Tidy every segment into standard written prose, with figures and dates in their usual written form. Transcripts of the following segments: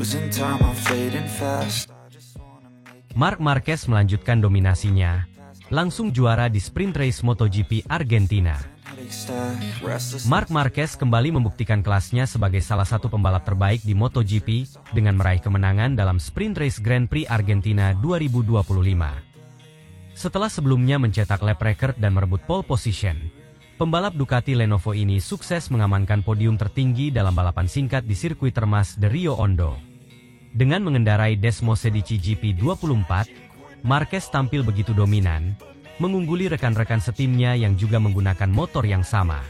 losing time, I'm fading fast. Marc Marquez melanjutkan dominasinya, langsung juara di sprint race MotoGP Argentina. Marc Marquez kembali membuktikan kelasnya sebagai salah satu pembalap terbaik di MotoGP dengan meraih kemenangan dalam sprint race Grand Prix Argentina 2025. Setelah sebelumnya mencetak lap record dan merebut pole position, pembalap Ducati Lenovo ini sukses mengamankan podium tertinggi dalam balapan singkat di sirkuit Termas de Rio Hondo. Dengan mengendarai Desmosedici GP24, Marquez tampil begitu dominan, mengungguli rekan-rekan setimnya yang juga menggunakan motor yang sama.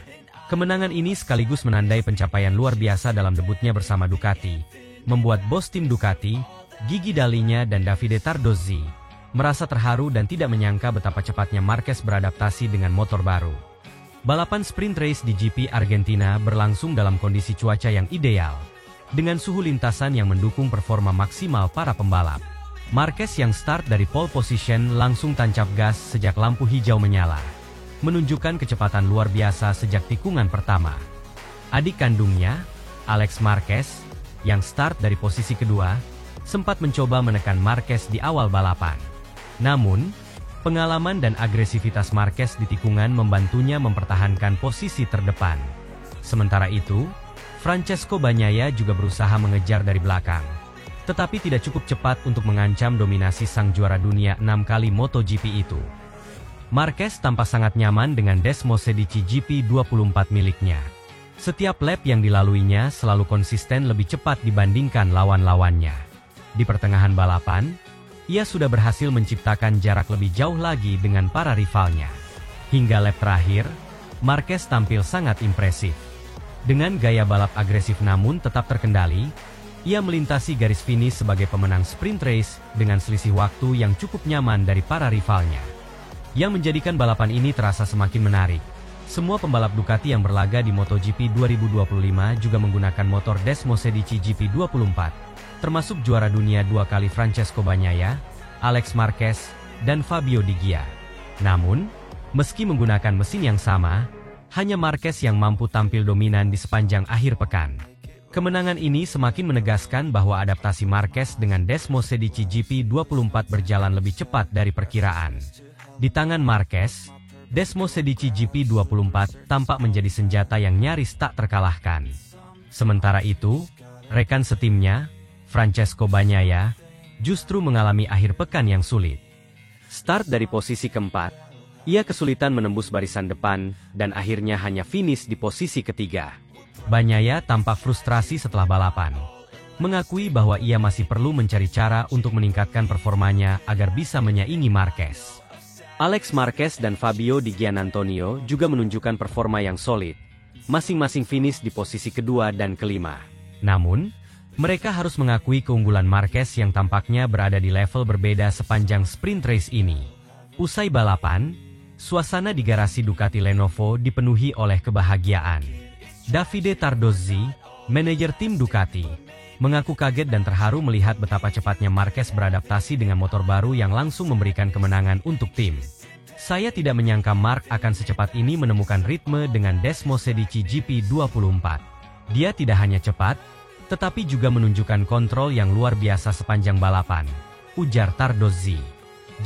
Kemenangan ini sekaligus menandai pencapaian luar biasa dalam debutnya bersama Ducati, membuat bos tim Ducati, Gigi Dalinya dan Davide Tardozzi, merasa terharu dan tidak menyangka betapa cepatnya Marquez beradaptasi dengan motor baru. Balapan sprint race di GP Argentina berlangsung dalam kondisi cuaca yang ideal, dengan suhu lintasan yang mendukung performa maksimal para pembalap. Marquez yang start dari pole position langsung tancap gas sejak lampu hijau menyala, menunjukkan kecepatan luar biasa sejak tikungan pertama. Adik kandungnya, Alex Marquez, yang start dari posisi kedua, sempat mencoba menekan Marquez di awal balapan. Namun, pengalaman dan agresivitas Marquez di tikungan membantunya mempertahankan posisi terdepan. Sementara itu, Francesco Bagnaia juga berusaha mengejar dari belakang, tetapi tidak cukup cepat untuk mengancam dominasi sang juara dunia 6 kali MotoGP itu. Marquez tampak sangat nyaman dengan Desmosedici GP24 miliknya. Setiap lap yang dilaluinya selalu konsisten lebih cepat dibandingkan lawan-lawannya. Di pertengahan balapan, ia sudah berhasil menciptakan jarak lebih jauh lagi dengan para rivalnya. Hingga lap terakhir, Marquez tampil sangat impresif. Dengan gaya balap agresif namun tetap terkendali, ia melintasi garis finish sebagai pemenang sprint race dengan selisih waktu yang cukup nyaman dari para rivalnya. Yang menjadikan balapan ini terasa semakin menarik. Semua pembalap Ducati yang berlaga di MotoGP 2025 juga menggunakan motor Desmosedici GP24, termasuk juara dunia 2 kali Francesco Bagnaia, Alex Marquez, dan Fabio Di Gia. Namun, meski menggunakan mesin yang sama, hanya Marquez yang mampu tampil dominan di sepanjang akhir pekan. Kemenangan ini semakin menegaskan bahwa adaptasi Marquez dengan Desmosedici GP24 berjalan lebih cepat dari perkiraan. Di tangan Marquez, Desmosedici GP24 tampak menjadi senjata yang nyaris tak terkalahkan. Sementara itu, rekan setimnya, Francesco Bagnaia, justru mengalami akhir pekan yang sulit. Start dari posisi keempat, ia kesulitan menembus barisan depan dan akhirnya hanya finish di posisi ketiga. Bagnaia tampak frustrasi setelah balapan, mengakui bahwa ia masih perlu mencari cara untuk meningkatkan performanya agar bisa menyaingi Marquez. Alex Marquez dan Fabio Di Giannantonio juga menunjukkan performa yang solid, masing-masing finish di posisi kedua dan kelima. Namun, mereka harus mengakui keunggulan Marquez yang tampaknya berada di level berbeda sepanjang sprint race ini. Usai balapan, suasana di garasi Ducati Lenovo dipenuhi oleh kebahagiaan. Davide Tardozzi, manajer tim Ducati, mengaku kaget dan terharu melihat betapa cepatnya Marquez beradaptasi dengan motor baru yang langsung memberikan kemenangan untuk tim. Saya tidak menyangka Marc akan secepat ini menemukan ritme dengan Desmosedici GP24. Dia tidak hanya cepat, tetapi juga menunjukkan kontrol yang luar biasa sepanjang balapan, ujar Tardozzi.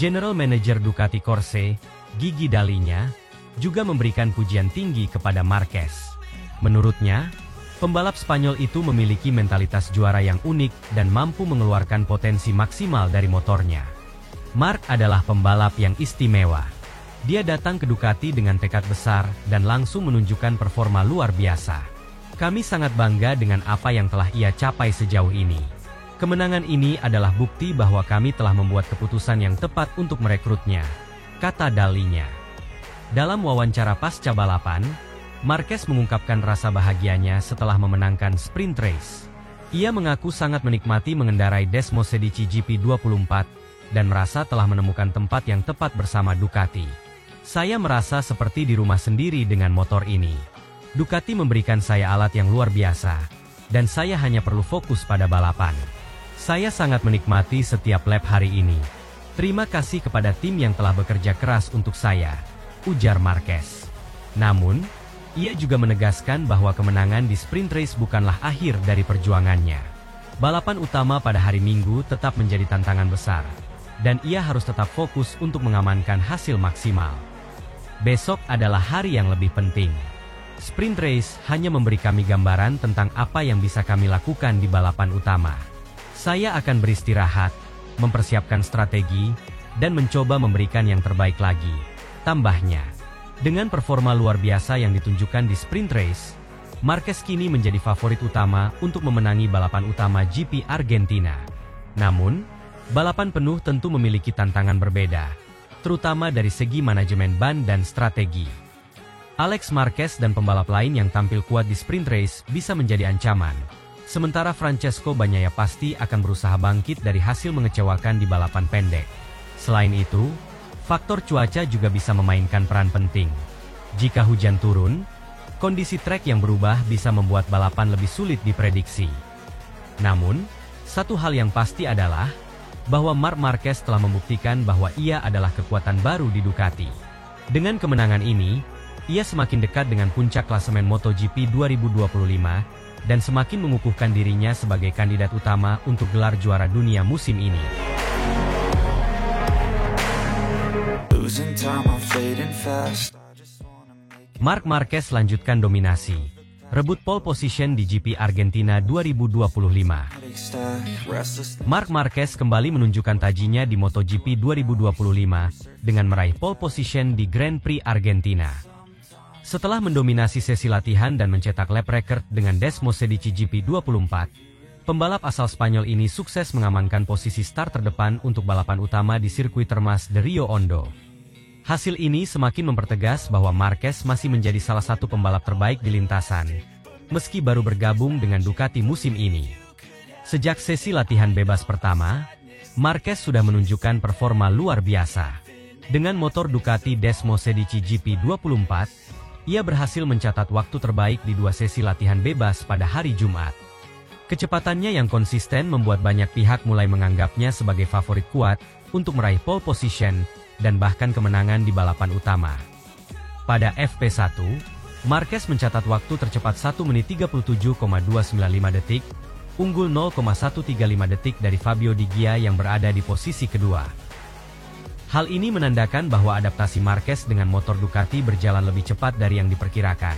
General Manager Ducati Corse, Gigi Dalinya, juga memberikan pujian tinggi kepada Marquez. Menurutnya, pembalap Spanyol itu memiliki mentalitas juara yang unik dan mampu mengeluarkan potensi maksimal dari motornya. Marc adalah pembalap yang istimewa. Dia datang ke Ducati dengan tekad besar dan langsung menunjukkan performa luar biasa. Kami sangat bangga dengan apa yang telah ia capai sejauh ini. Kemenangan ini adalah bukti bahwa kami telah membuat keputusan yang tepat untuk merekrutnya, kata Dalinya. Dalam wawancara pasca balapan, Marquez mengungkapkan rasa bahagianya setelah memenangkan sprint race. Ia mengaku sangat menikmati mengendarai Desmosedici GP24 dan merasa telah menemukan tempat yang tepat bersama Ducati. Saya merasa seperti di rumah sendiri dengan motor ini. Ducati memberikan saya alat yang luar biasa, dan saya hanya perlu fokus pada balapan. Saya sangat menikmati setiap lap hari ini. Terima kasih kepada tim yang telah bekerja keras untuk saya, ujar Marquez. Namun, ia juga menegaskan bahwa kemenangan di sprint race bukanlah akhir dari perjuangannya. Balapan utama pada hari Minggu tetap menjadi tantangan besar, dan ia harus tetap fokus untuk mengamankan hasil maksimal. Besok adalah hari yang lebih penting. Sprint race hanya memberi kami gambaran tentang apa yang bisa kami lakukan di balapan utama. Saya akan beristirahat, mempersiapkan strategi, dan mencoba memberikan yang terbaik lagi, tambahnya. Dengan performa luar biasa yang ditunjukkan di sprint race, Marquez kini menjadi favorit utama untuk memenangi balapan utama GP Argentina. Namun, balapan penuh tentu memiliki tantangan berbeda, terutama dari segi manajemen ban dan strategi. Alex Marquez dan pembalap lain yang tampil kuat di sprint race bisa menjadi ancaman, sementara Francesco Bagnaia pasti akan berusaha bangkit dari hasil mengecewakan di balapan pendek. Selain itu, faktor cuaca juga bisa memainkan peran penting. Jika hujan turun, kondisi trek yang berubah bisa membuat balapan lebih sulit diprediksi. Namun, satu hal yang pasti adalah bahwa Marc Marquez telah membuktikan bahwa ia adalah kekuatan baru di Ducati. Dengan kemenangan ini, ia semakin dekat dengan puncak klasemen MotoGP 2025 dan semakin mengukuhkan dirinya sebagai kandidat utama untuk gelar juara dunia musim ini. Marc Marquez lanjutkan dominasi, rebut pole position di GP Argentina 2025. Marc Marquez kembali menunjukkan tajinya di MotoGP 2025 dengan meraih pole position di Grand Prix Argentina. Setelah mendominasi sesi latihan dan mencetak lap record dengan Desmose di GP24, pembalap asal Spanyol ini sukses mengamankan posisi start terdepan untuk balapan utama di sirkuit Termas de Rio Hondo. Hasil ini semakin mempertegas bahwa Marquez masih menjadi salah satu pembalap terbaik di lintasan, meski baru bergabung dengan Ducati musim ini. Sejak sesi latihan bebas pertama, Marquez sudah menunjukkan performa luar biasa. Dengan motor Ducati Desmose di GP24, ia berhasil mencatat waktu terbaik di 2 sesi latihan bebas pada hari Jumat. Kecepatannya yang konsisten membuat banyak pihak mulai menganggapnya sebagai favorit kuat untuk meraih pole position dan bahkan kemenangan di balapan utama. Pada FP1, Marquez mencatat waktu tercepat 1 menit 37,295 detik, unggul 0,135 detik dari Fabio Di Gia yang berada di posisi kedua. Hal ini menandakan bahwa adaptasi Marquez dengan motor Ducati berjalan lebih cepat dari yang diperkirakan.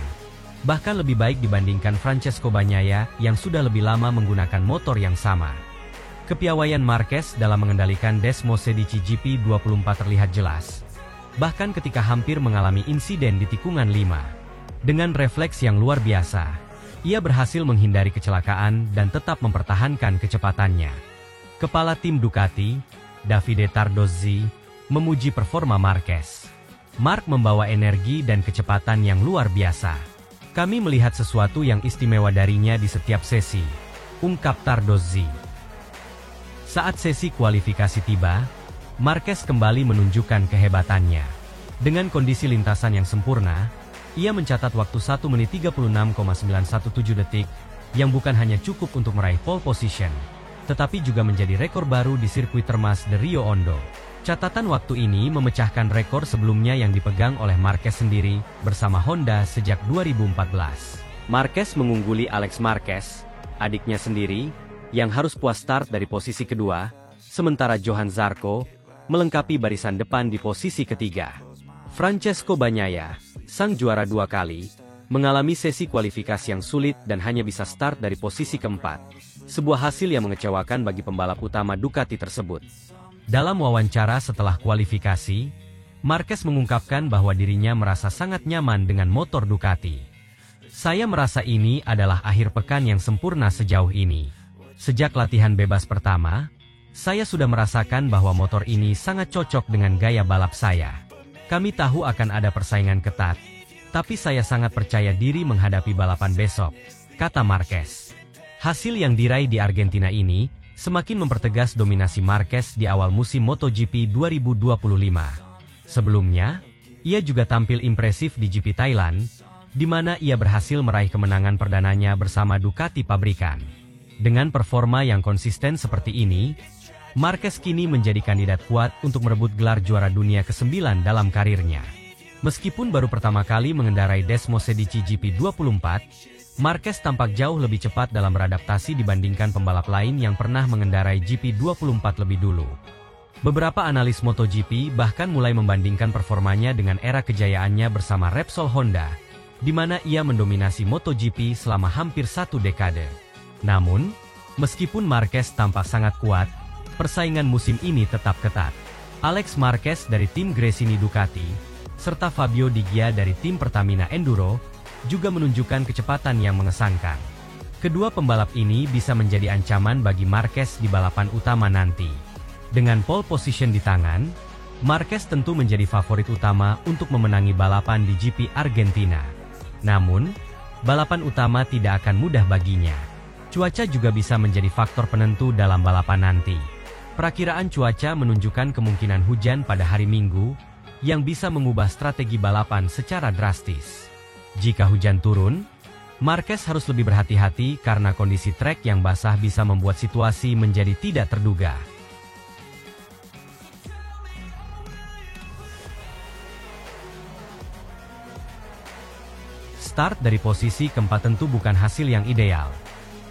Bahkan lebih baik dibandingkan Francesco Bagnaia yang sudah lebih lama menggunakan motor yang sama. Kepiawaian Marquez dalam mengendalikan Desmose di GP24 terlihat jelas. Bahkan ketika hampir mengalami insiden di tikungan 5. Dengan refleks yang luar biasa, ia berhasil menghindari kecelakaan dan tetap mempertahankan kecepatannya. Kepala tim Ducati, Davide Tardozzi, memuji performa Marquez. Marc membawa energi dan kecepatan yang luar biasa. Kami melihat sesuatu yang istimewa darinya di setiap sesi, ungkap Tardozzi. Saat sesi kualifikasi tiba, Marquez kembali menunjukkan kehebatannya. Dengan kondisi lintasan yang sempurna, ia mencatat waktu 1 menit 36,917 detik, yang bukan hanya cukup untuk meraih pole position, tetapi juga menjadi rekor baru di sirkuit Termas de Rio Hondo. Catatan waktu ini memecahkan rekor sebelumnya yang dipegang oleh Marquez sendiri bersama Honda sejak 2014. Marquez mengungguli Alex Marquez, adiknya sendiri, yang harus puas start dari posisi kedua, sementara Johan Zarco melengkapi barisan depan di posisi ketiga. Francesco Bagnaia, sang juara 2 kali, mengalami sesi kualifikasi yang sulit dan hanya bisa start dari posisi keempat, sebuah hasil yang mengecewakan bagi pembalap utama Ducati tersebut. Dalam wawancara setelah kualifikasi, Marquez mengungkapkan bahwa dirinya merasa sangat nyaman dengan motor Ducati. Saya merasa ini adalah akhir pekan yang sempurna sejauh ini. Sejak latihan bebas pertama, saya sudah merasakan bahwa motor ini sangat cocok dengan gaya balap saya. Kami tahu akan ada persaingan ketat, tapi saya sangat percaya diri menghadapi balapan besok, kata Marquez. Hasil yang diraih di Argentina ini semakin mempertegas dominasi Marquez di awal musim MotoGP 2025. Sebelumnya, ia juga tampil impresif di GP Thailand, di mana ia berhasil meraih kemenangan perdananya bersama Ducati pabrikan. Dengan performa yang konsisten seperti ini, Marquez kini menjadi kandidat kuat untuk merebut gelar juara dunia ke-9 dalam karirnya. Meskipun baru pertama kali mengendarai Desmos Edici GP24, Marquez tampak jauh lebih cepat dalam beradaptasi dibandingkan pembalap lain yang pernah mengendarai GP24 lebih dulu. Beberapa analis MotoGP bahkan mulai membandingkan performanya dengan era kejayaannya bersama Repsol Honda, di mana ia mendominasi MotoGP selama hampir 1 dekade. Namun, meskipun Marquez tampak sangat kuat, persaingan musim ini tetap ketat. Alex Marquez dari tim Gresini Ducati, serta Fabio Di Gia dari tim Pertamina Enduro, juga menunjukkan kecepatan yang mengesankan. Kedua pembalap ini bisa menjadi ancaman bagi Marquez di balapan utama nanti. Dengan pole position di tangan, Marquez tentu menjadi favorit utama untuk memenangi balapan di GP Argentina. Namun, balapan utama tidak akan mudah baginya. Cuaca juga bisa menjadi faktor penentu dalam balapan nanti. Perakiraan cuaca menunjukkan kemungkinan hujan pada hari Minggu, yang bisa mengubah strategi balapan secara drastis. Jika hujan turun, Marquez harus lebih berhati-hati karena kondisi trek yang basah bisa membuat situasi menjadi tidak terduga. Start dari posisi keempat tentu bukan hasil yang ideal,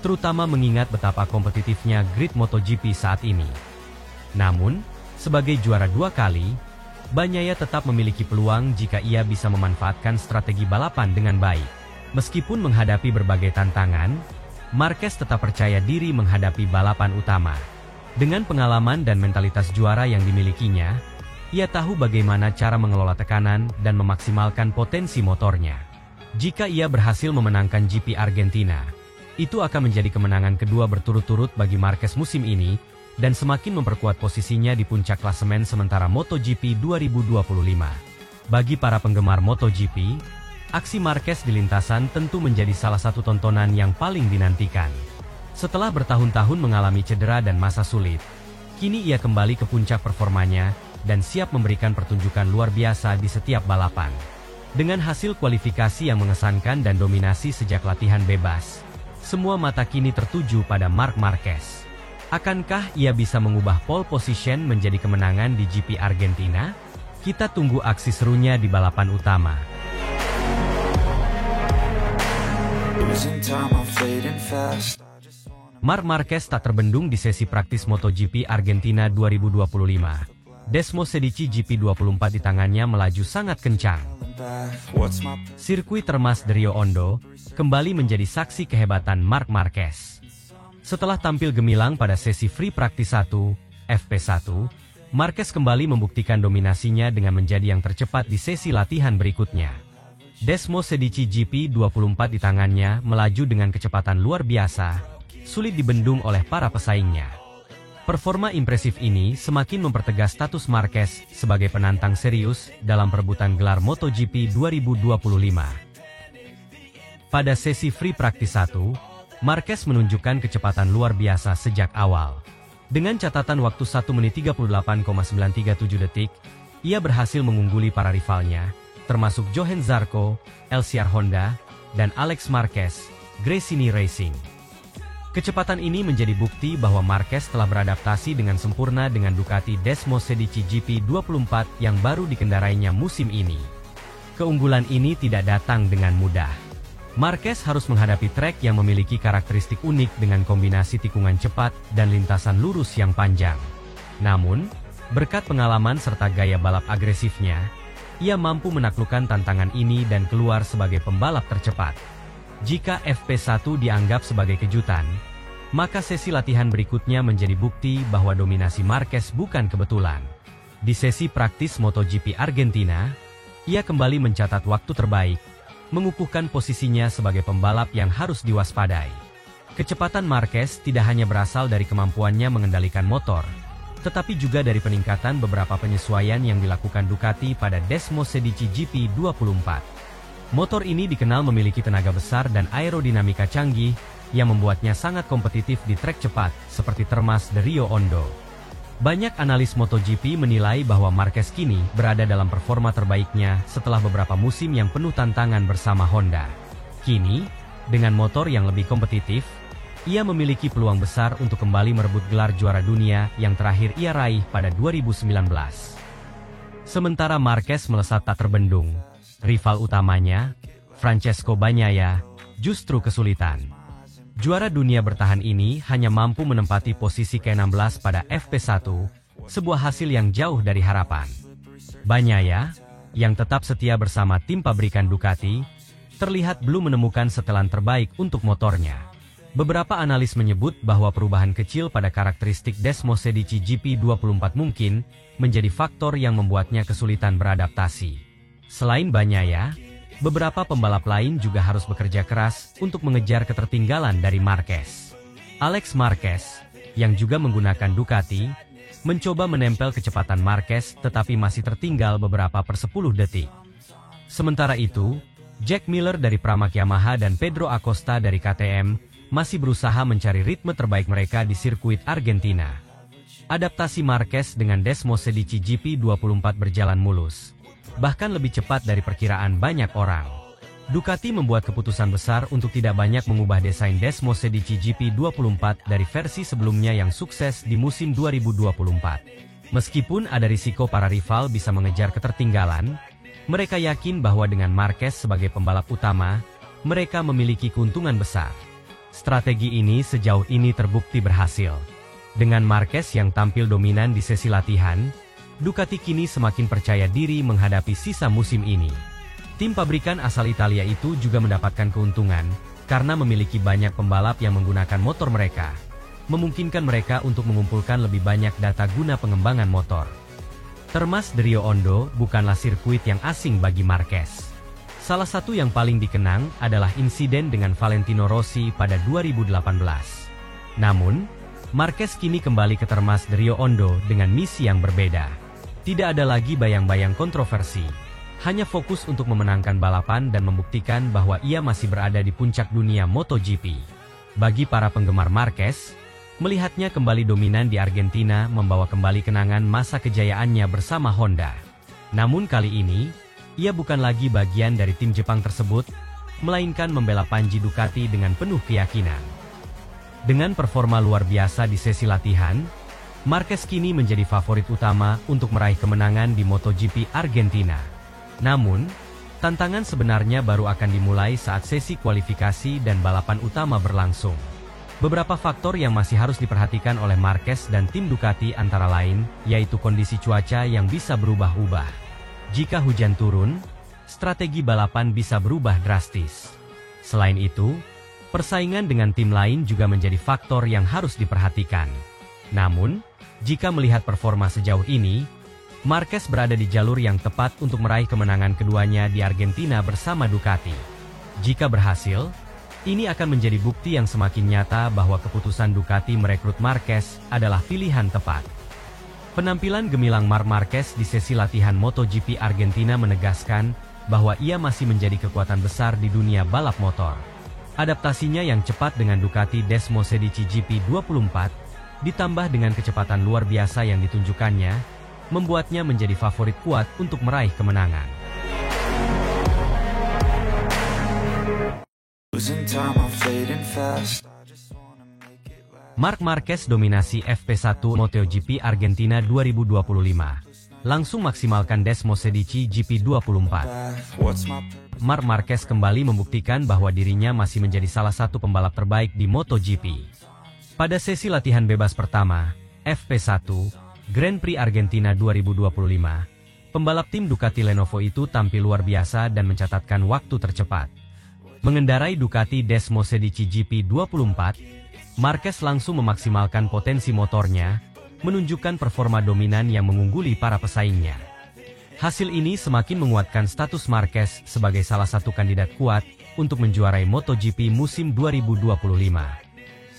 terutama mengingat betapa kompetitifnya grid MotoGP saat ini. Namun, sebagai juara 2 kali, Bagnaia tetap memiliki peluang jika ia bisa memanfaatkan strategi balapan dengan baik. Meskipun menghadapi berbagai tantangan, Marquez tetap percaya diri menghadapi balapan utama. Dengan pengalaman dan mentalitas juara yang dimilikinya, ia tahu bagaimana cara mengelola tekanan dan memaksimalkan potensi motornya. Jika ia berhasil memenangkan GP Argentina, itu akan menjadi kemenangan kedua berturut-turut bagi Marquez musim ini, dan semakin memperkuat posisinya di puncak klasemen sementara MotoGP 2025. Bagi para penggemar MotoGP, aksi Marquez di lintasan tentu menjadi salah satu tontonan yang paling dinantikan. Setelah bertahun-tahun mengalami cedera dan masa sulit, kini ia kembali ke puncak performanya dan siap memberikan pertunjukan luar biasa di setiap balapan. Dengan hasil kualifikasi yang mengesankan dan dominasi sejak latihan bebas, semua mata kini tertuju pada Marc Marquez. Akankah ia bisa mengubah pole position menjadi kemenangan di GP Argentina? Kita tunggu aksi serunya di balapan utama. Marc Marquez tak terbendung di sesi praktis MotoGP Argentina 2025. Desmos Edici GP24 di tangannya melaju sangat kencang. Sirkuit termas de Rio Hondo kembali menjadi saksi kehebatan Marc Marquez. Setelah tampil gemilang pada sesi free practice 1, FP1, Marquez kembali membuktikan dominasinya dengan menjadi yang tercepat di sesi latihan berikutnya. Desmos Edici GP24 di tangannya melaju dengan kecepatan luar biasa, sulit dibendung oleh para pesaingnya. Performa impresif ini semakin mempertegas status Marquez sebagai penantang serius dalam perebutan gelar MotoGP 2025. Pada sesi free practice 1, Marquez menunjukkan kecepatan luar biasa sejak awal. Dengan catatan waktu 1 menit 38,937 detik, ia berhasil mengungguli para rivalnya, termasuk Johan Zarco, LCR Honda, dan Alex Marquez, Gresini Racing. Kecepatan ini menjadi bukti bahwa Marquez telah beradaptasi dengan sempurna dengan Ducati Desmos Edici GP24 yang baru dikendarainya musim ini. Keunggulan ini tidak datang dengan mudah. Marquez harus menghadapi trek yang memiliki karakteristik unik dengan kombinasi tikungan cepat dan lintasan lurus yang panjang. Namun, berkat pengalaman serta gaya balap agresifnya, ia mampu menaklukkan tantangan ini dan keluar sebagai pembalap tercepat. Jika FP1 dianggap sebagai kejutan, maka sesi latihan berikutnya menjadi bukti bahwa dominasi Marquez bukan kebetulan. Di sesi praktis MotoGP Argentina, ia kembali mencatat waktu terbaik, mengukuhkan posisinya sebagai pembalap yang harus diwaspadai. Kecepatan Marquez tidak hanya berasal dari kemampuannya mengendalikan motor, tetapi juga dari peningkatan beberapa penyesuaian yang dilakukan Ducati pada Desmos Edici GP24. Motor ini dikenal memiliki tenaga besar dan aerodinamika canggih, yang membuatnya sangat kompetitif di trek cepat, seperti termas de Rio Hondo. Banyak analis MotoGP menilai bahwa Marquez kini berada dalam performa terbaiknya setelah beberapa musim yang penuh tantangan bersama Honda. Kini, dengan motor yang lebih kompetitif, ia memiliki peluang besar untuk kembali merebut gelar juara dunia yang terakhir ia raih pada 2019. Sementara Marquez melesat tak terbendung. Rival utamanya, Francesco Bagnaia, justru kesulitan. Juara dunia bertahan ini hanya mampu menempati posisi ke-16 pada FP1, sebuah hasil yang jauh dari harapan. Bagnaia, yang tetap setia bersama tim pabrikan Ducati, terlihat belum menemukan setelan terbaik untuk motornya. Beberapa analis menyebut bahwa perubahan kecil pada karakteristik Desmosedici GP24 mungkin menjadi faktor yang membuatnya kesulitan beradaptasi. Selain Bagnaia, beberapa pembalap lain juga harus bekerja keras untuk mengejar ketertinggalan dari Marquez. Alex Marquez, yang juga menggunakan Ducati, mencoba menempel kecepatan Marquez tetapi masih tertinggal beberapa per 10 detik. Sementara itu, Jack Miller dari Pramac Yamaha dan Pedro Acosta dari KTM masih berusaha mencari ritme terbaik mereka di sirkuit Argentina. Adaptasi Marquez dengan Desmosedici GP24 berjalan mulus, bahkan lebih cepat dari perkiraan banyak orang. Ducati membuat keputusan besar untuk tidak banyak mengubah desain Desmosedici GP24 dari versi sebelumnya yang sukses di musim 2024. Meskipun ada risiko para rival bisa mengejar ketertinggalan, mereka yakin bahwa dengan Marquez sebagai pembalap utama, mereka memiliki keuntungan besar. Strategi ini sejauh ini terbukti berhasil. Dengan Marquez yang tampil dominan di sesi latihan, Ducati kini semakin percaya diri menghadapi sisa musim ini. Tim pabrikan asal Italia itu juga mendapatkan keuntungan, karena memiliki banyak pembalap yang menggunakan motor mereka, memungkinkan mereka untuk mengumpulkan lebih banyak data guna pengembangan motor. Termas de Rio Hondo bukanlah sirkuit yang asing bagi Marquez. Salah satu yang paling dikenang adalah insiden dengan Valentino Rossi pada 2018. Namun, Marquez kini kembali ke Termas de Rio Hondo dengan misi yang berbeda. Tidak ada lagi bayang-bayang kontroversi, hanya fokus untuk memenangkan balapan dan membuktikan bahwa ia masih berada di puncak dunia MotoGP. Bagi para penggemar Marquez, melihatnya kembali dominan di Argentina membawa kembali kenangan masa kejayaannya bersama Honda. Namun kali ini, ia bukan lagi bagian dari tim Jepang tersebut, melainkan membela panji Ducati dengan penuh keyakinan. Dengan performa luar biasa di sesi latihan, Marquez kini menjadi favorit utama untuk meraih kemenangan di MotoGP Argentina. Namun, tantangan sebenarnya baru akan dimulai saat sesi kualifikasi dan balapan utama berlangsung. Beberapa faktor yang masih harus diperhatikan oleh Marquez dan tim Ducati antara lain, yaitu kondisi cuaca yang bisa berubah-ubah. Jika hujan turun, strategi balapan bisa berubah drastis. Selain itu, persaingan dengan tim lain juga menjadi faktor yang harus diperhatikan. Namun, jika melihat performa sejauh ini, Marquez berada di jalur yang tepat untuk meraih kemenangan keduanya di Argentina bersama Ducati. Jika berhasil, ini akan menjadi bukti yang semakin nyata bahwa keputusan Ducati merekrut Marquez adalah pilihan tepat. Penampilan gemilang Marc Marquez di sesi latihan MotoGP Argentina menegaskan bahwa ia masih menjadi kekuatan besar di dunia balap motor. Adaptasinya yang cepat dengan Ducati Desmosedici GP24, ditambah dengan kecepatan luar biasa yang ditunjukkannya, membuatnya menjadi favorit kuat untuk meraih kemenangan. Marc Marquez dominasi FP1 MotoGP Argentina 2025. Langsung maksimalkan Desmosedici GP24. Marc Marquez kembali membuktikan bahwa dirinya masih menjadi salah satu pembalap terbaik di MotoGP. Pada sesi latihan bebas pertama, FP1, Grand Prix Argentina 2025, pembalap tim Ducati Lenovo itu tampil luar biasa dan mencatatkan waktu tercepat. Mengendarai Ducati Desmosedici GP24, Marquez langsung memaksimalkan potensi motornya, menunjukkan performa dominan yang mengungguli para pesaingnya. Hasil ini semakin menguatkan status Marquez sebagai salah satu kandidat kuat untuk menjuarai MotoGP musim 2025.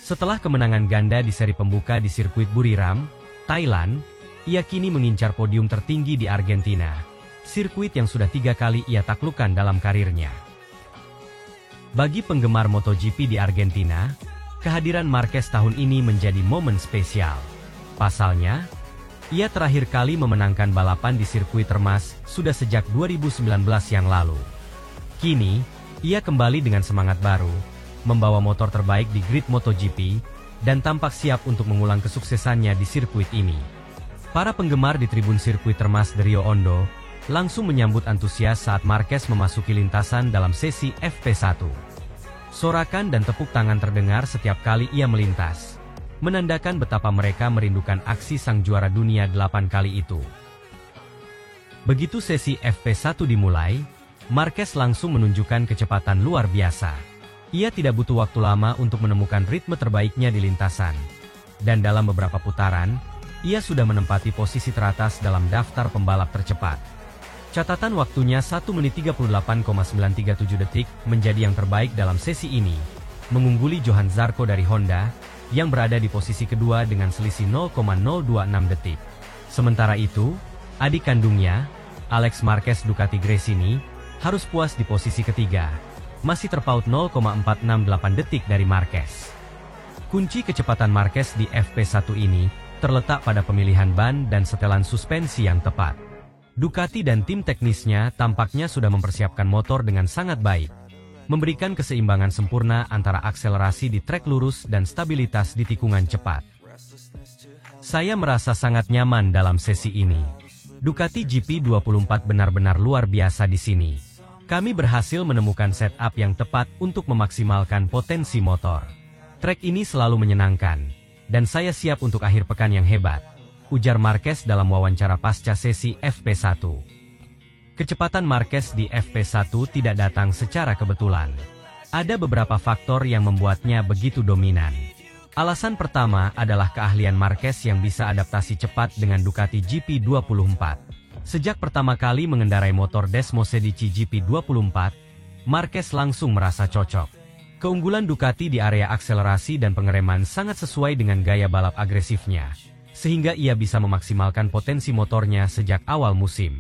Setelah kemenangan ganda di seri pembuka di sirkuit Buriram, Thailand, ia kini mengincar podium tertinggi di Argentina, sirkuit yang sudah 3 kali ia taklukkan dalam karirnya. Bagi penggemar MotoGP di Argentina, kehadiran Marquez tahun ini menjadi momen spesial. Pasalnya, ia terakhir kali memenangkan balapan di sirkuit Termas sudah sejak 2019 yang lalu. Kini, ia kembali dengan semangat baru, membawa motor terbaik di grid MotoGP, dan tampak siap untuk mengulang kesuksesannya di sirkuit ini. Para penggemar di tribun sirkuit Termas de Rio Hondo langsung menyambut antusias saat Marquez memasuki lintasan dalam sesi FP1. Sorakan dan tepuk tangan terdengar setiap kali ia melintas, menandakan betapa mereka merindukan aksi sang juara dunia 8 kali itu. Begitu sesi FP1 dimulai, Marquez langsung menunjukkan kecepatan luar biasa. Ia tidak butuh waktu lama untuk menemukan ritme terbaiknya di lintasan. Dan dalam beberapa putaran, ia sudah menempati posisi teratas dalam daftar pembalap tercepat. Catatan waktunya 1 menit 38,937 detik menjadi yang terbaik dalam sesi ini, mengungguli Johan Zarco dari Honda, yang berada di posisi kedua dengan selisih 0,026 detik. Sementara itu, adik kandungnya, Alex Marquez Ducati Gresini, harus puas di posisi ketiga, masih terpaut 0,468 detik dari Marquez. Kunci kecepatan Marquez di FP1 ini terletak pada pemilihan ban dan setelan suspensi yang tepat. Ducati dan tim teknisnya tampaknya sudah mempersiapkan motor dengan sangat baik, memberikan keseimbangan sempurna antara akselerasi di trek lurus dan stabilitas di tikungan cepat. Saya merasa sangat nyaman dalam sesi ini. Ducati GP24 benar-benar luar biasa di sini. Kami berhasil menemukan setup yang tepat untuk memaksimalkan potensi motor. Trek ini selalu menyenangkan, dan saya siap untuk akhir pekan yang hebat, ujar Marquez dalam wawancara pasca sesi FP1. Kecepatan Marquez di FP1 tidak datang secara kebetulan. Ada beberapa faktor yang membuatnya begitu dominan. Alasan pertama adalah keahlian Marquez yang bisa adaptasi cepat dengan Ducati GP24. Sejak pertama kali mengendarai motor Desmosedici GP24, Marquez langsung merasa cocok. Keunggulan Ducati di area akselerasi dan pengereman sangat sesuai dengan gaya balap agresifnya, sehingga ia bisa memaksimalkan potensi motornya sejak awal musim.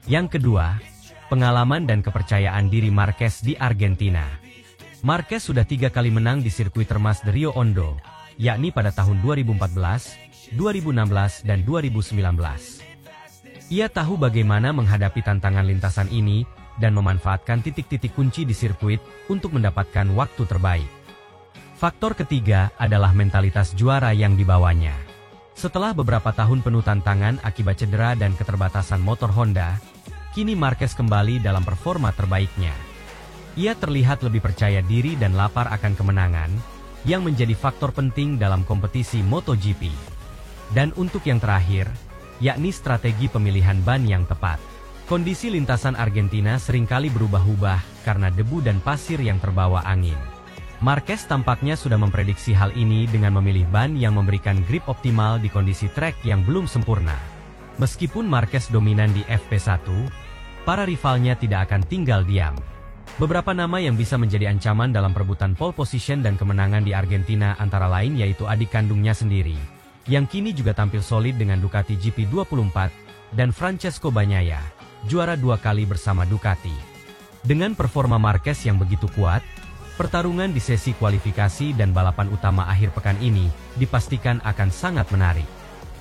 Yang kedua, pengalaman dan kepercayaan diri Marquez di Argentina. Marquez sudah 3 kali menang di sirkuit Termas de Rio Hondo, yakni pada tahun 2014, 2016, dan 2019. Ia tahu bagaimana menghadapi tantangan lintasan ini dan memanfaatkan titik-titik kunci di sirkuit untuk mendapatkan waktu terbaik. Faktor ketiga adalah mentalitas juara yang dibawanya. Setelah beberapa tahun penuh tantangan akibat cedera dan keterbatasan motor Honda, kini Marquez kembali dalam performa terbaiknya. Ia terlihat lebih percaya diri dan lapar akan kemenangan, yang menjadi faktor penting dalam kompetisi MotoGP. Dan untuk yang terakhir, yakni strategi pemilihan ban yang tepat. Kondisi lintasan Argentina seringkali berubah-ubah karena debu dan pasir yang terbawa angin. Marquez tampaknya sudah memprediksi hal ini dengan memilih ban yang memberikan grip optimal di kondisi trek yang belum sempurna. Meskipun Marquez dominan di FP1, para rivalnya tidak akan tinggal diam. Beberapa nama yang bisa menjadi ancaman dalam perebutan pole position dan kemenangan di Argentina antara lain yaitu adik kandungnya sendiri, yang kini juga tampil solid dengan Ducati GP24, dan Francesco Bagnaia, juara 2 kali bersama Ducati. Dengan performa Marquez yang begitu kuat, pertarungan di sesi kualifikasi dan balapan utama akhir pekan ini dipastikan akan sangat menarik.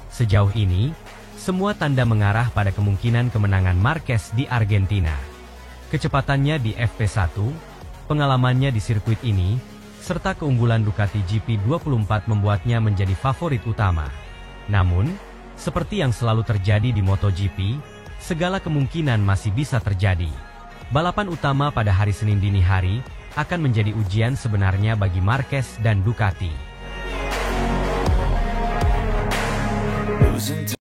Sejauh ini, semua tanda mengarah pada kemungkinan kemenangan Marquez di Argentina. Kecepatannya di FP1, pengalamannya di sirkuit ini, serta keunggulan Ducati GP24 membuatnya menjadi favorit utama. Namun, seperti yang selalu terjadi di MotoGP, segala kemungkinan masih bisa terjadi. Balapan utama pada hari Senin dini hari akan menjadi ujian sebenarnya bagi Marquez dan Ducati.